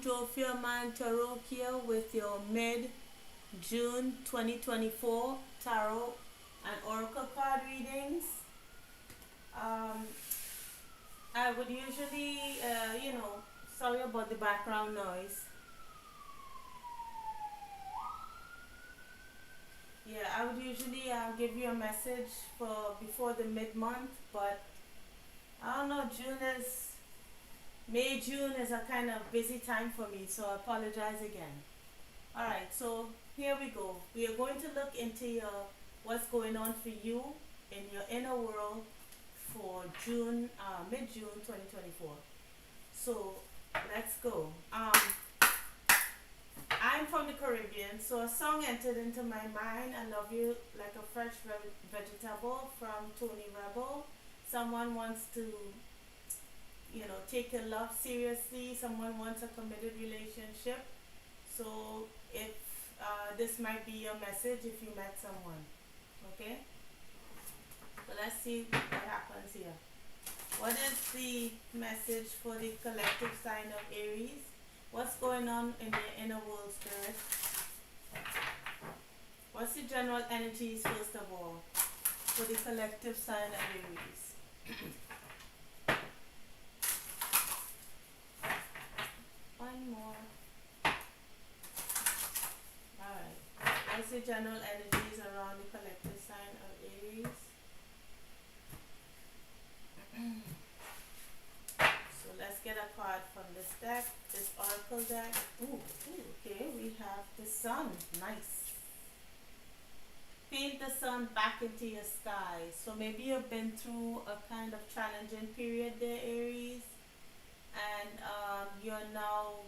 Man Tarot here with your mid-June 2024 tarot and oracle card readings. Um, I would usually, sorry about the background noise. Yeah, I would usually give you a message for before the mid-month, but I don't know. June is a kind of busy time for me, so I apologize again. Alright, so here we go. We are going to look into what's going on for you in your inner world for mid-June 2024. So let's go. I'm from the Caribbean, so a song entered into my mind, I Love You Like a Fresh Vegetable from Tony Rebel. Someone wants to, take your love seriously. Someone wants a committed relationship. So if this might be your message if you met someone. Okay? So let's see what happens here. What is the message for the collective sign of Aries? What's going on in your inner world, spirit? What's the general energies, first of all, for the collective sign of Aries? One more. Alright. What's the general energies around the collective sign of Aries? So let's get a card from this deck, this oracle deck. Okay, we have the sun. Nice. Paint the sun back into your sky. So maybe you've been through a kind of challenging period there, Aries, and you're now,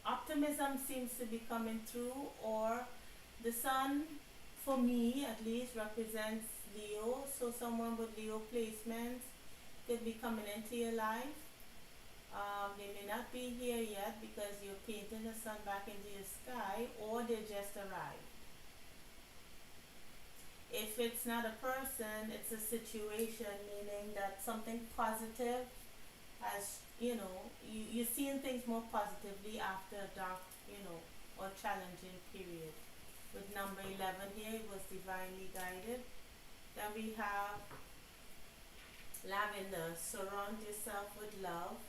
optimism seems to be coming through, or the sun, for me at least, represents Leo. So someone with Leo placements could be coming into your life. They may not be here yet because you're painting the sun back into your sky, or they just arrived. If it's not a person, it's a situation, meaning that something positive has, you're seeing things more positively after a dark, or challenging period. With number 11 here, it was divinely guided. Then we have lavender, surround yourself with love.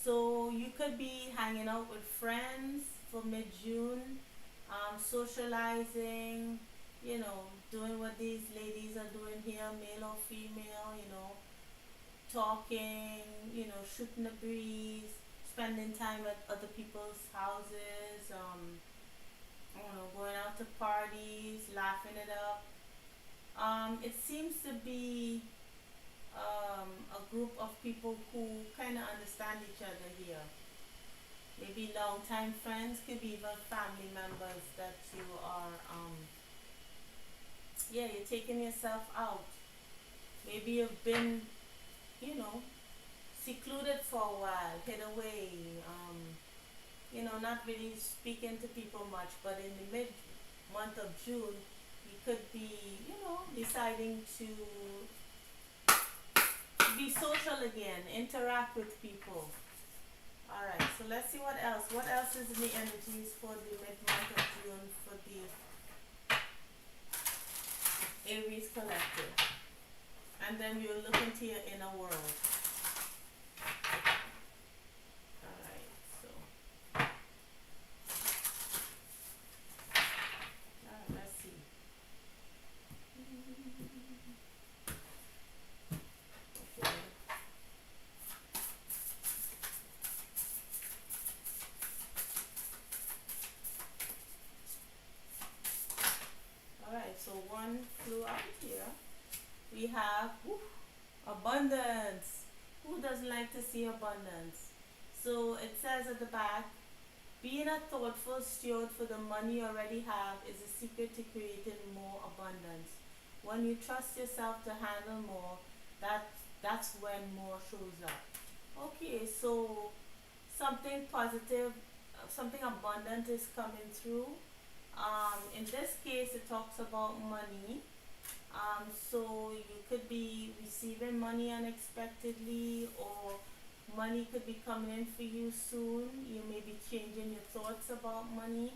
So you could be hanging out with friends for mid-June, socializing, doing what these ladies are doing here, male or female, talking, shooting the breeze, spending time at other people's houses, going out to parties, laughing it up. It seems to be a group of people who kind of understand each other here. Maybe long-time friends, could be even family members that you are, you're taking yourself out. Maybe you've been, secluded for a while, hid away, not really speaking to people much, but in the mid-month of June, you could be, deciding to be social again, interact with people. Alright, so let's see what else. What else is in the energies for the mid-month of June for the Aries collective? And then we'll look into your inner world. Alright, so. Alright, let's see. Okay. Alright, so one flew out here. We have abundance. Who doesn't like to see abundance? So it says at the back, being a thoughtful steward for the money you already have is the secret to creating more abundance. When you trust yourself to handle more, that's when more shows up. Okay, so something positive, something abundant is coming through. In this case, it talks about money. So you could be receiving money unexpectedly, or Money could be coming in for you soon. You may be changing your thoughts about money.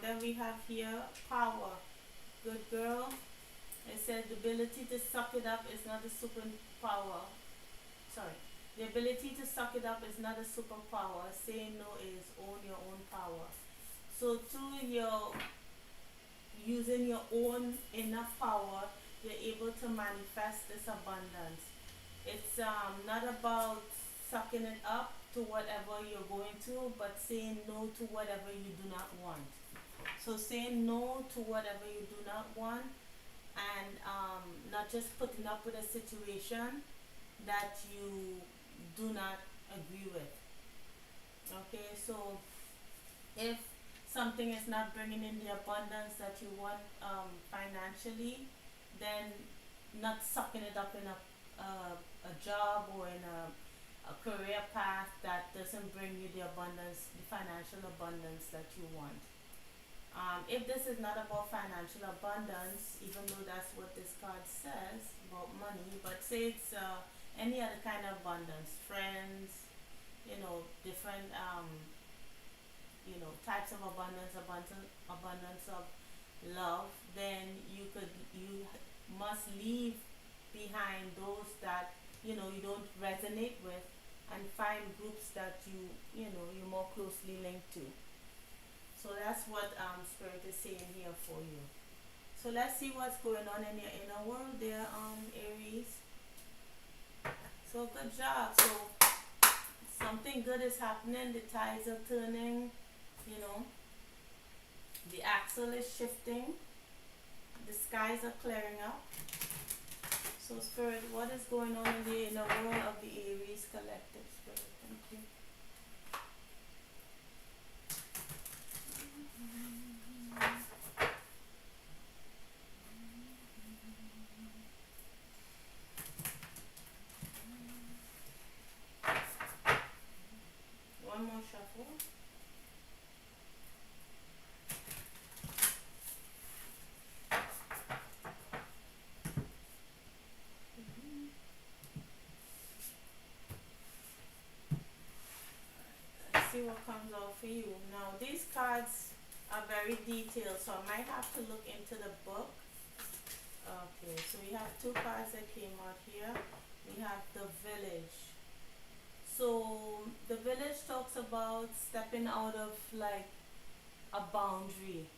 Then we have here power. Good girl. It said the ability to suck it up is not a superpower. Sorry. The ability to suck it up is not a superpower. Saying no is own your own power. So through your using your own inner power, you're able to manifest this abundance. It's not about sucking it up to whatever you're going through, but saying no to whatever you do not want. So saying no to whatever you do not want, and not just putting up with a situation that you do not agree with. Okay, so if something is not bringing in the abundance that you want financially, then not sucking it up in a job or in a career path that doesn't bring you the abundance, the financial abundance that you want. If this is not about financial abundance, even though that's what this card says about money, but say it's any other kind of abundance, friends, different types of abundance of love, then you must leave behind those that you don't resonate with, and find groups that you're more closely linked to. So that's what spirit is saying here for you. So let's see what's going on in your inner world there, Aries. So good job. So something good is happening, the tides are turning, you know, the axle is shifting, the skies are clearing up. So spirit, what is going on in the inner world of the Aries collective, spirit? Thank you. One more shuffle. Let's see what comes out for you. Now these cards are very detailed, so I might have to look into the book. Okay, so we have two cards that came out here. We have the village. So the village talks about stepping out of like a boundary,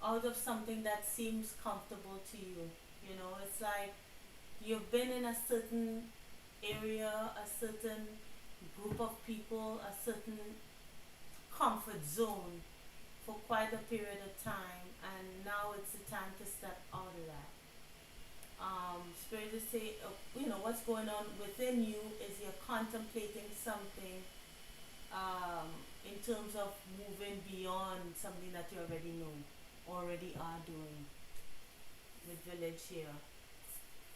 out of something that seems comfortable to you. It's like you've been in a certain area, a certain group of people, a certain comfort zone for quite a period of time, and now it's the time to step out of that. Spirit is say, what's going on within you is you're contemplating something in terms of moving beyond something that you already know, already are doing with village here.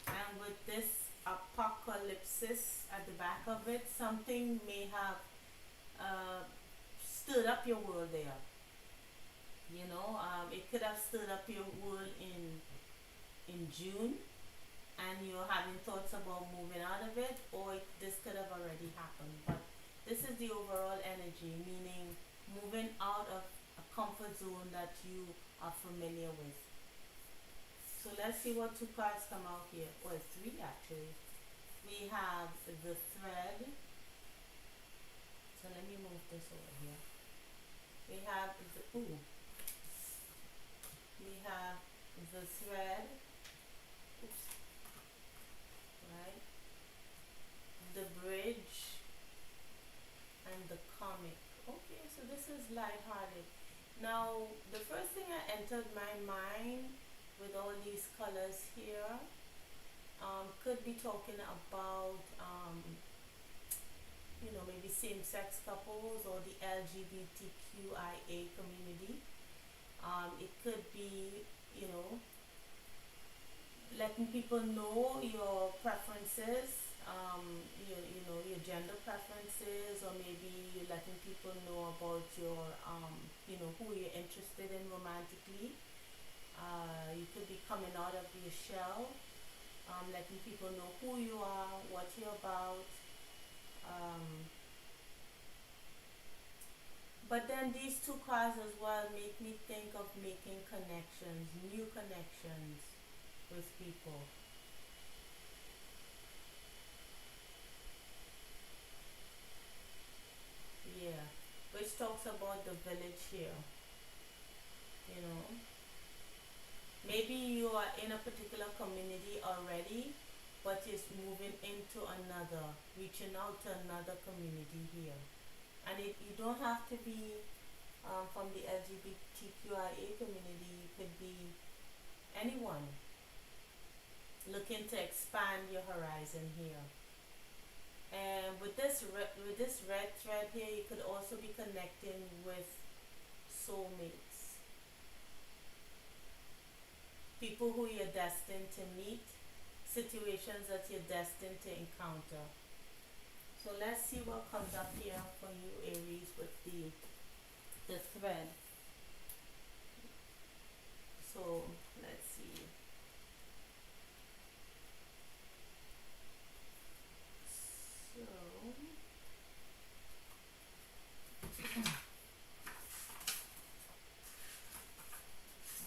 And with this apocalypse at the back of it, something may have stirred up your world there. It could have stirred up your world in June, and you're having thoughts about moving out of it, or this could have already happened. But this is the overall energy, meaning moving out of a comfort zone that you are familiar with. So let's see what two cards come out here, or three actually. We have the thread. So let me move this over here. We have we have the thread. Oops. Right? The bridge and the comic. Okay, so this is lighthearted. Now, the first thing that entered my mind with all these colors here could be talking about maybe same-sex couples or the LGBTQIA community. It could be letting people know your preferences, your gender preferences, or maybe you're letting people know about your who you're interested in romantically. You could be coming out of your shell, letting people know who you are, what you're about, Um, but then these two cards as well make me think of making connections, new connections with people. Yeah, which talks about the village here, you know. Maybe you are in a particular community already, but it's moving into another, reaching out to another community here. And you don't have to be from the LGBTQIA community, you could be anyone looking to expand your horizon here. And with this red thread here, you could also be connecting with soulmates, people who you're destined to meet, situations that you're destined to encounter. So let's see what comes up here for you, Aries, with the thread. So let's see. So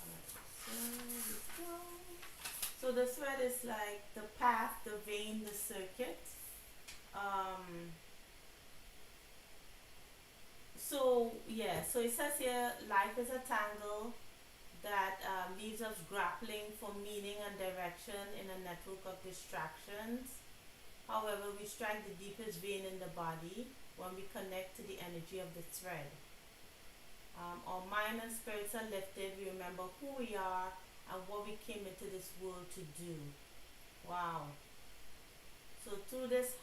alright, so we go. So the thread is like the path, the vein, the circuit. Um, so yeah, so it says here, life is a tangle that leaves us grappling for meaning and direction in a network of distractions. However, we strike the deepest vein in the body when we connect to the energy of the thread. Our mind and spirits are lifted. We remember who we are and what we came into this world to do. Wow. So through this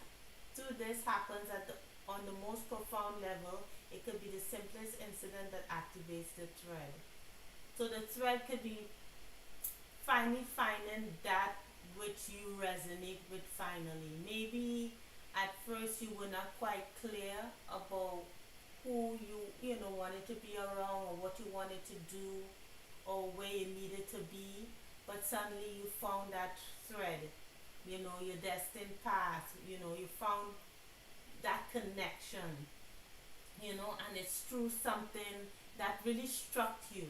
happens on the most profound level. It could be the simplest incident that activates the thread. So the thread could be finally finding that which you resonate with finally. Maybe at first you were not quite clear about who you wanted to be around or what you wanted to do or where you needed to be, but suddenly you found that thread, your destined path, you found that connection, and it's through something that really struck you,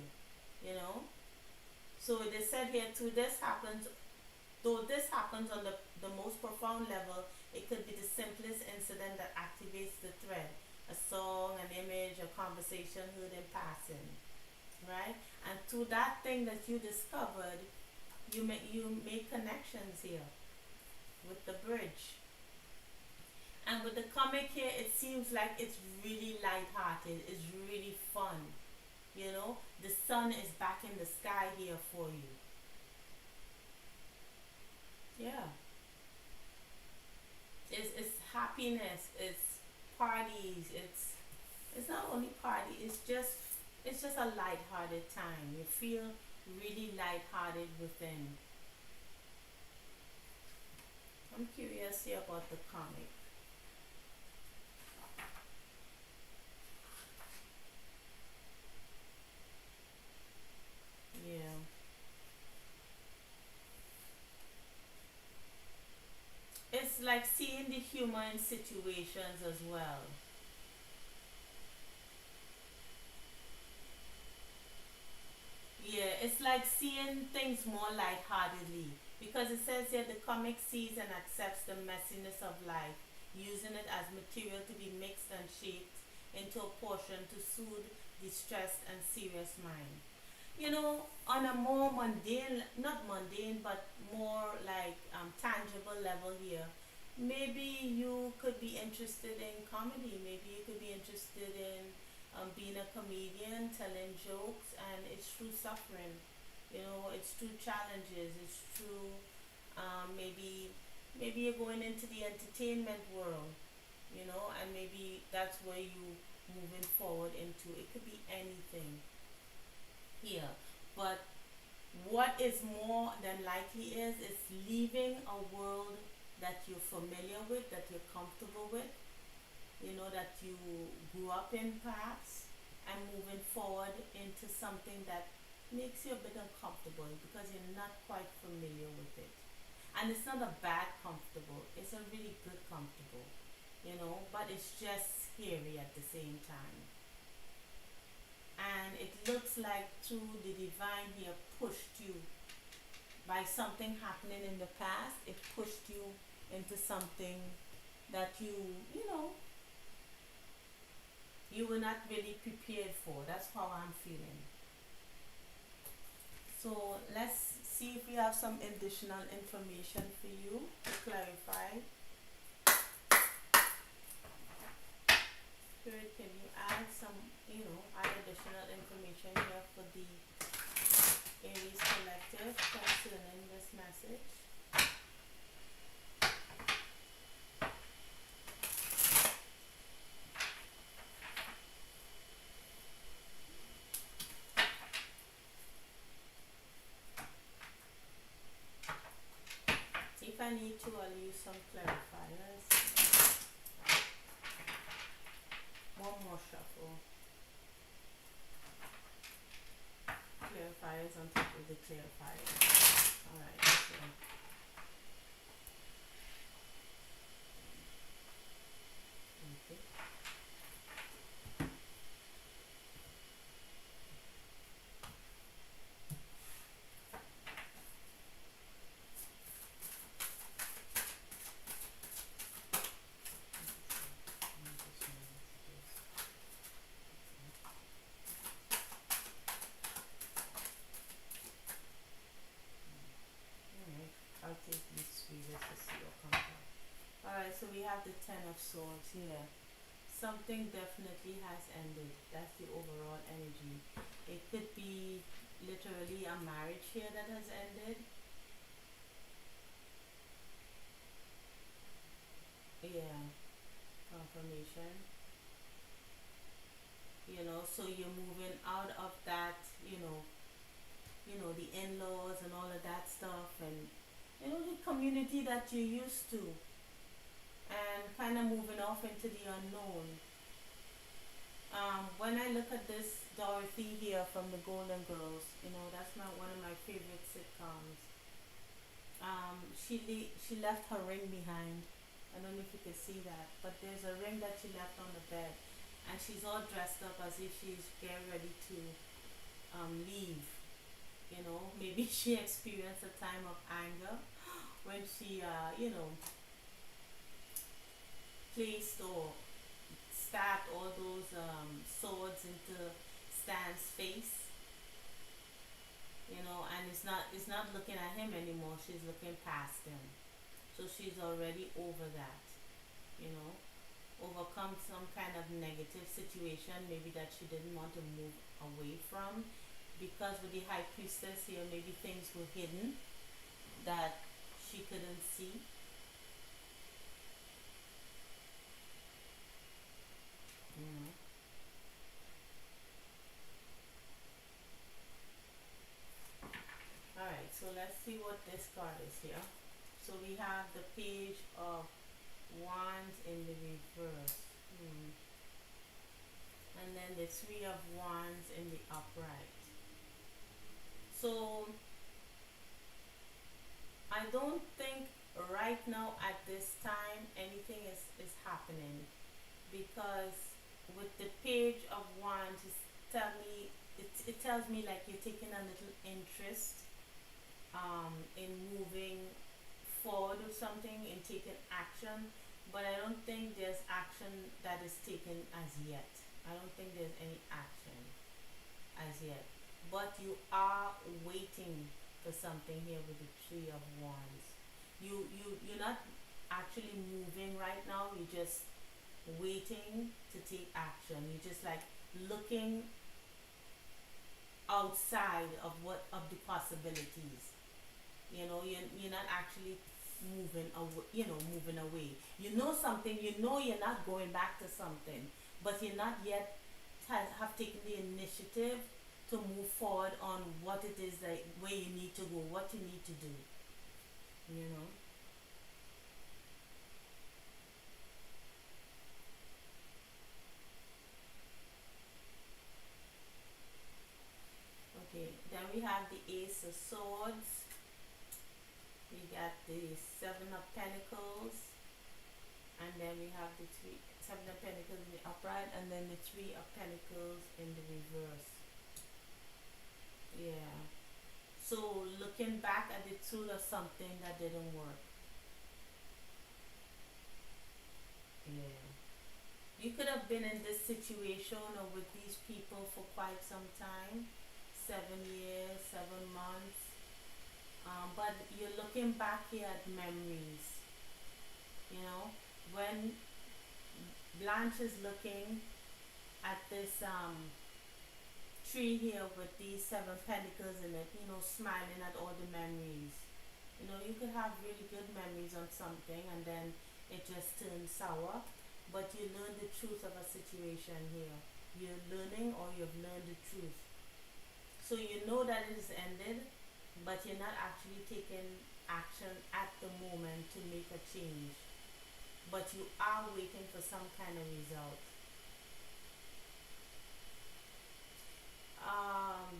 you know. So they said here too, though this happens on the most profound level, it could be the simplest incident that activates the thread. A song, an image, a conversation heard in passing, right? And through that thing that you discovered, you make connections here with the bridge. And with the comic here, it seems like it's really light-hearted. It's really fun. The sun is back in the sky here for you. Yeah, it's happiness. It's parties. It's not only party. It's just a light-hearted time. You feel really light-hearted within. I'm curious here about the comic. Yeah. It's like seeing the humor in situations as well. Yeah, it's like seeing things more lightheartedly because it says here the comic sees and accepts the messiness of life, using it as material to be mixed and shaped into a portion to soothe the stressed and serious mind. On a more mundane, not mundane, but more like tangible level here, maybe you could be interested in comedy. Maybe you could be interested in being a comedian, telling jokes, and it's through suffering. It's through challenges. It's through maybe you're going into the entertainment world. And maybe that's where you moving forward into. It could be anything here, but what is more than likely is leaving a world that you're familiar with, that you're comfortable with, that you grew up in perhaps, and moving forward into something that makes you a bit uncomfortable because you're not quite familiar with it. And it's not a bad comfortable, it's a really good comfortable. but it's just scary at the same time. And it looks like through the divine here pushed you by something happening in the past, it pushed you into something that you know, you were not really prepared for. That's how I'm feeling. So let's see if we have some additional information for you to clarify. Spirit, can you add some, add additional information here for the Aries collective concerning this message? If I need to, I'll use some clarifiers. One more shuffle. Clarifiers on top of the clarifiers. Alright, so okay. Alright, I'll take these three just to see what comes out. Alright, so we have the Ten of Swords here. Something definitely has ended. That's the overall energy. It could be literally a marriage here that has ended. Yeah, confirmation. So you're moving out of that, the in-laws and all of that stuff, and the community that you're used to, and kind of moving off into the unknown. When I look at this Dorothy here from the Golden Girls, that's one of my favorite sitcoms. She left her ring behind. I don't know if you can see that, but there's a ring that she left on the bed, and she's all dressed up as if she's getting ready to leave. Maybe she experienced a time of anger when she, placed or stabbed all those swords into Stan's face. And it's not looking at him anymore. She's looking past him. So she's already over that. You know, overcome some kind of negative situation, maybe that she didn't want to move away from, because with the high priestess here, maybe things were hidden that she couldn't see. You know. All right, so let's see what this card is here. So we have the page of wands in the reverse. And then the three of wands in the upright. So I don't think right now at this time anything is happening, because with the page of wands it tells me like you're taking a little interest in moving forward with something, in taking action, but I don't think there's action that is taken as yet. I don't think there's any action as yet. But you are waiting for something here with the three of wands. You're not actually moving right now, you're just waiting to take action. You're just like looking outside of the possibilities. You're not actually moving away. Moving away. You know something. You're not going back to something, but you're not yet have taken the initiative to move forward on what it is that where you need to go, what you need to do. You know. Okay. Then we have the Ace of Swords. We got the Seven of Pentacles, And then we have the three, seven of pentacles in the upright, and then the three of pentacles in the reverse. Yeah. So looking back at the truth of something that didn't work. Yeah. You could have been in this situation or with these people for quite some time, 7 years, 7 months. But you're looking back here at memories. You know, when Blanche is looking at this tree here with these seven pentacles in it, smiling at all the memories. You could have really good memories on something and then it just turns sour, but you learn the truth of a situation here. You're learning or you've learned the truth. So you know that it is ended, but you're not actually taking action at the moment to make a change. But you are waiting for some kind of result.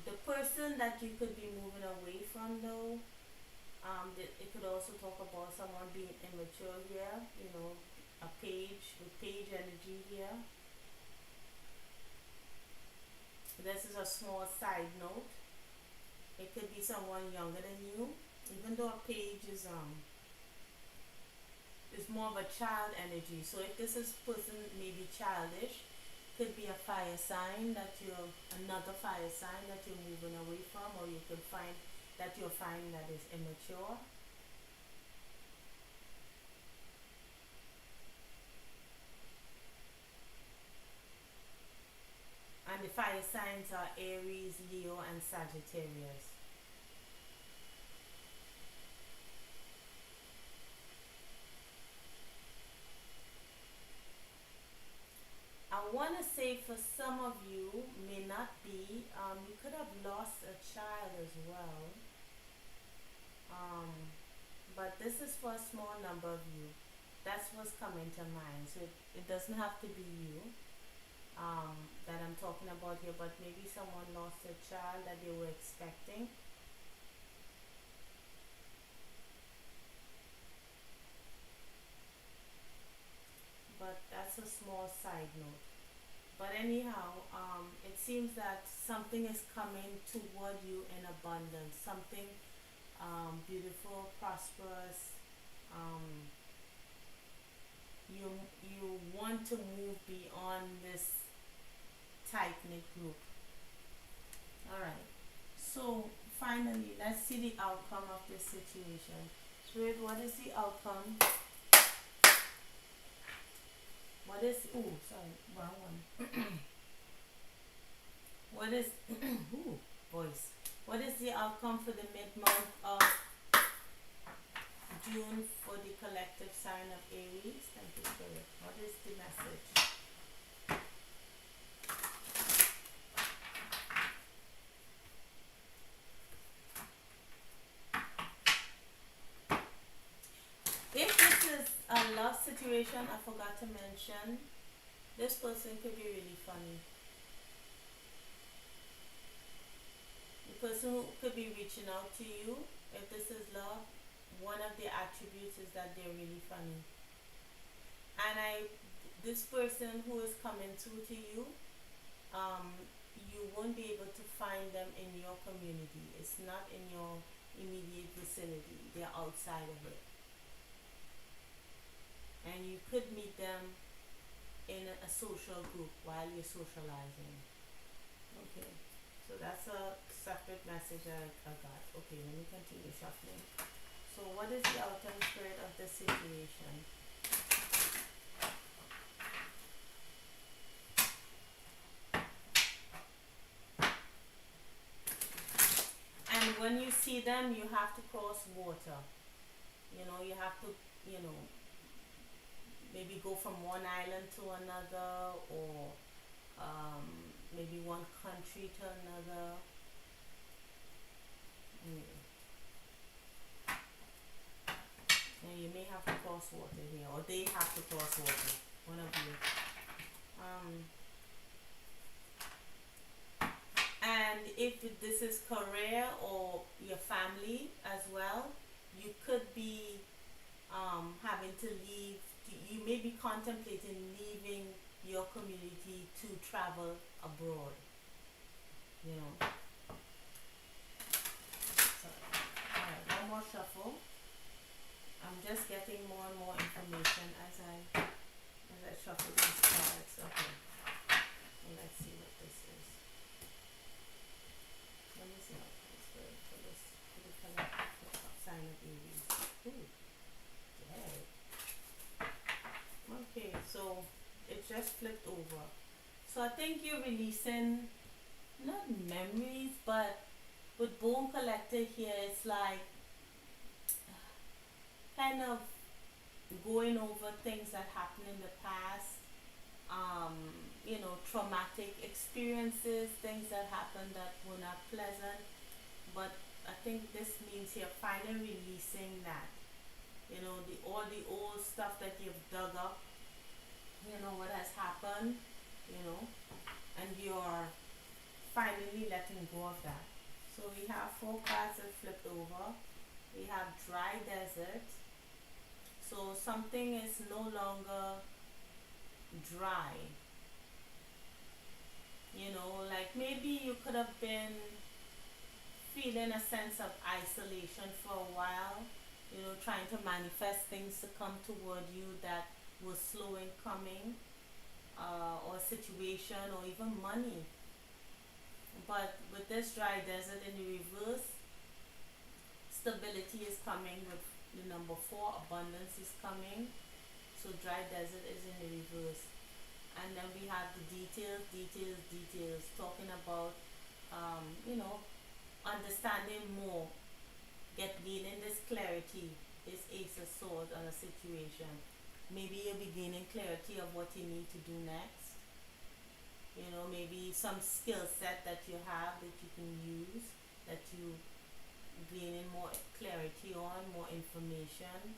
The person that you could be moving away from though, it could also talk about someone being immature here, a page with page energy here. This is a small side note. It could be someone younger than you, even though a page is more of a child energy. So if this is person maybe childish, could be a fire sign that you're another fire sign that you're moving away from, or you could find that you're finding that is immature. And the fire signs are Aries, Leo, and Sagittarius. I want to say for some of you, may not be, you could have lost a child as well. Um, but this is for a small number of you. That's what's coming to mind. So it doesn't have to be you that I'm talking about here, but maybe someone lost a child that they were expecting. But that's a small side note. But anyhow, it seems that something is coming toward you in abundance. Something beautiful, prosperous. Um, you want to move beyond this tight knit group. All right. So finally, let's see the outcome of this situation. Spirit, what is the outcome? What is? Oh, sorry, wrong one. What is? Ooh, voice. What is the outcome for the mid-month of June for the collective sign of Aries? Thank you, Spirit. What is the message? If this is a love situation, I forgot to mention, this person could be really funny. The person who could be reaching out to you, if this is love, one of the attributes is that they're really funny. And this person who is coming through to you, um, you won't be able to find them in your community. It's not in your immediate vicinity. They're outside of it. And you could meet them in a social group while you're socializing. Okay, so that's a separate message I got. Okay, let me continue shuffling. So what is the outer spirit of the situation? And when you see them, you have to cross water. You have to, maybe go from one island to another, or maybe one country to another. Mm. And you may have to cross water here, or they have to cross water. One of you. And if this is career or your family as well, you could be having to leave you may be contemplating leaving your community to travel abroad, you know. So, alright, one more shuffle. I'm just getting more and more information as I shuffle these cards. Okay, so let's see what this is. Let me see how it goes for the collective sign of Aries. Ooh, dead. Okay, so it just flipped over. So I think you're releasing not memories, but with Bone Collector here, it's like kind of going over things that happened in the past, um, traumatic experiences, things that happened that were not pleasant. But I think this means you're finally releasing that. All the old stuff that you've dug up, what has happened, you know, and you're finally letting go of that. So we have four cards that flipped over. We have dry desert. So something is no longer dry. Like maybe you could have been feeling a sense of isolation for a while, trying to manifest things to come toward you that was slow in coming, or situation, or even money. But with this dry desert in the reverse, stability is coming with the number four, abundance is coming. So dry desert is in the reverse. And then we have the details, talking about, understanding more, gaining this clarity, this ace of swords on a situation. Maybe you'll be gaining clarity of what you need to do next. Maybe some skill set that you have that you can use, that you gaining more clarity on, more information.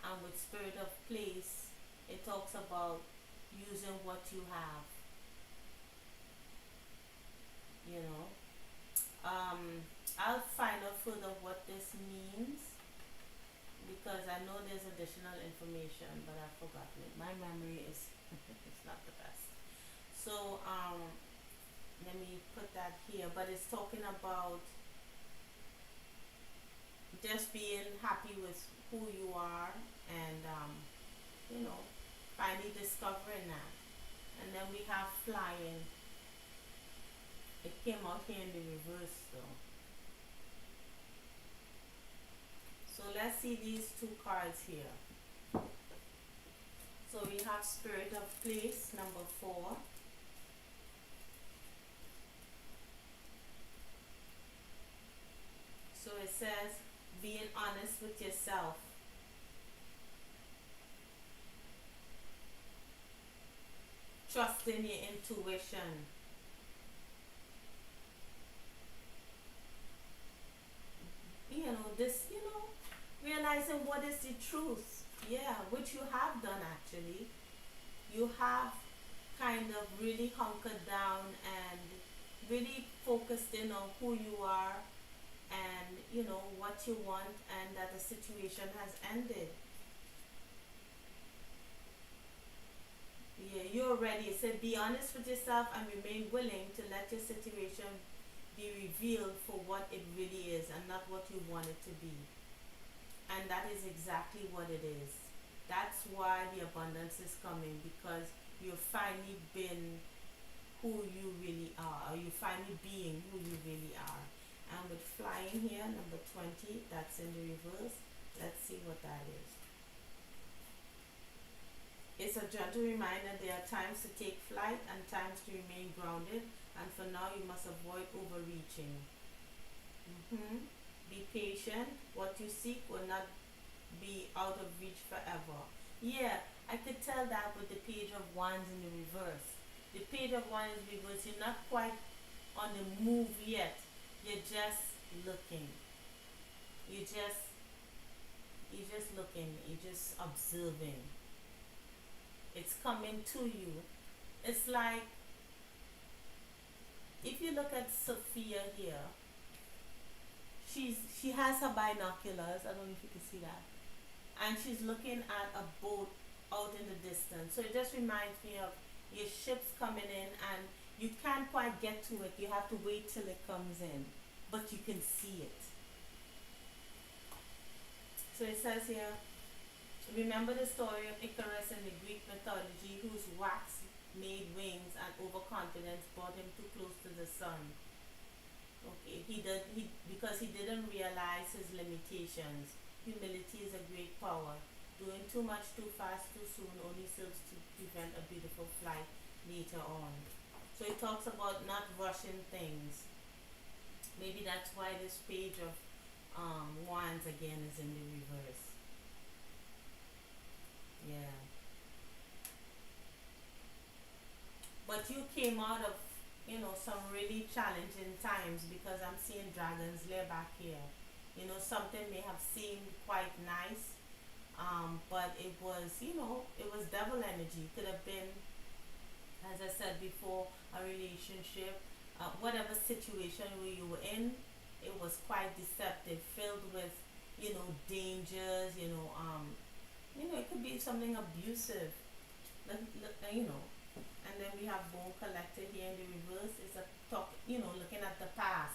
And with spirit of place, it talks about using what you have, you know. I'll find out further what this means, because I know there's additional information, but I've forgotten it. My memory is it's not the best. So let me put that here. But it's talking about just being happy with who you are, and finally discovering that. And then we have flying. It came out here in the reverse though. So let's see these two cards here. So we have spirit of place, number 4. So it says being honest with yourself. Trusting your intuition. Realizing what is the truth. Yeah, which you have done actually. You have kind of really hunkered down and really focused in on who you are, and what you want, and that the situation has ended. Yeah, you're ready. It said be honest with yourself and remain willing to let your situation be revealed for what it really is and not what you want it to be. And that is exactly what it is. That's why the abundance is coming, because you've finally been who you really are, or you finally being who you really are. And with flying here, number 20, that's in the reverse. Let's see what that is. It's a gentle reminder there are times to take flight and times to remain grounded, and for now you must avoid overreaching. Be patient. What you seek will not be out of reach forever. Yeah, I could tell that with the page of wands in the reverse. The page of wands in the reverse, you're not quite on the move yet. You're just looking. You're just looking. You're just observing. It's coming to you. It's like, if you look at Sophia here, she has her binoculars. I don't know if you can see that, and she's looking at a boat out in the distance. So it just reminds me of your ships coming in, and you can't quite get to it. You have to wait till it comes in, but you can see it. So it says here, remember the story of Icarus in the Greek mythology, whose wax made wings and overconfidence brought him too close to the sun. Okay, he because he didn't realize his limitations. Humility is a great power. Doing too much too fast too soon only serves to prevent a beautiful flight later on. So he talks about not rushing things. Maybe that's why this page of wands again is in the reverse. Yeah. But you came out of, some really challenging times, because I'm seeing dragons layer back here. Something may have seemed quite nice, but it was devil energy. Could have been, as I said before, a relationship, whatever situation where you were in, it was quite deceptive, filled with, dangers. It could be something abusive, and then we have bone collector here in the reverse. It's a talk, looking at the past.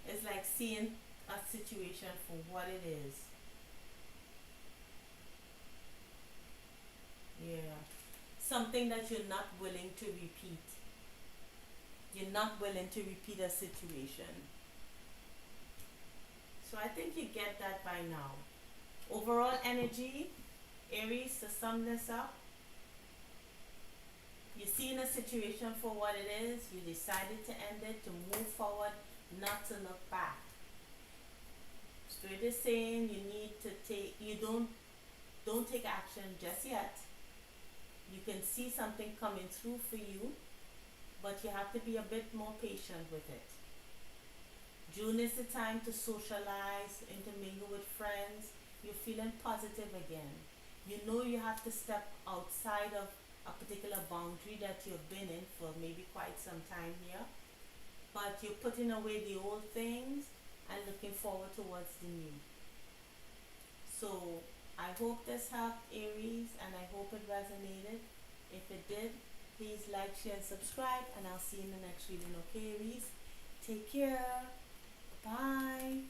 It's like seeing a situation for what it is. Yeah. Something that you're not willing to repeat. You're not willing to repeat a situation. So I think you get that by now. Overall energy, Aries, to sum this up, you're seeing a situation for what it is, you decided to end it, to move forward, not to look back. Spirit is saying you need to take, you don't take action just yet. You can see something coming through for you, but you have to be a bit more patient with it. June is the time to socialize, intermingle with friends. You're feeling positive again. You know you have to step outside of a particular boundary that you've been in for maybe quite some time here. But you're putting away the old things and looking forward towards the new. So I hope this helped, Aries, and I hope it resonated. If it did, please like, share, and subscribe, and I'll see you in the next reading. Okay, Aries? Take care. Bye.